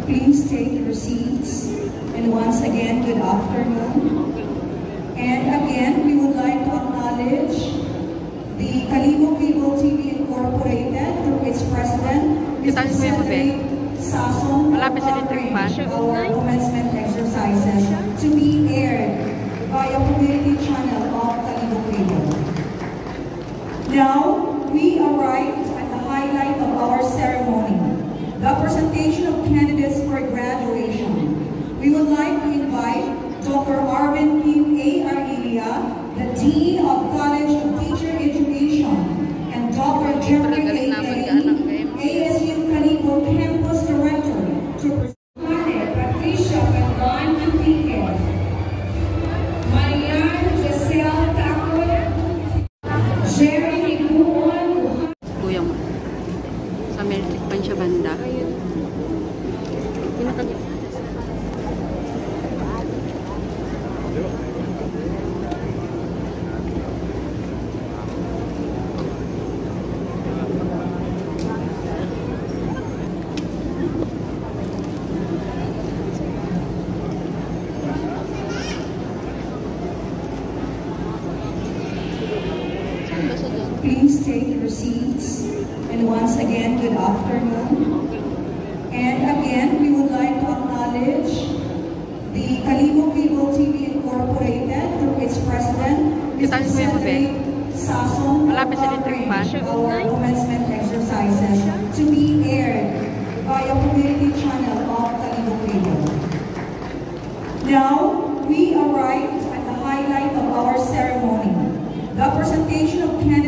Please take your seats. And once again, good afternoon. And again, we would like to acknowledge the Kalibo Cable TV Incorporated through its president, Mr. Cedric Sasson, to coverage our commencement exercises to be aired via community channel of Kalibo Cable. Now, we arrived at the highlight of our ceremony, the presentation of candidates for graduation. We would like to invite Dr. Arvin Kim A. Arilla, the Dean of College of Teacher Education, and Dr. Jeffrey A. Kelly, ASU Kalibo Campus Director, to present Patricia Pagwan Antique, Marian Giselle Tacol, Jerry Buon, Kuya mo. Sa Merlik pa siya banda. Please take your seats. And once again, good afternoon. And again, we would like to acknowledge the Kalibo Cable TV Incorporated through its president, Mr. Cedric Sasson, to coverage our commencement exercises to be aired via community channel of Kalibo Cable. Now, we arrived at the highlight of our ceremony, the presentation of candidates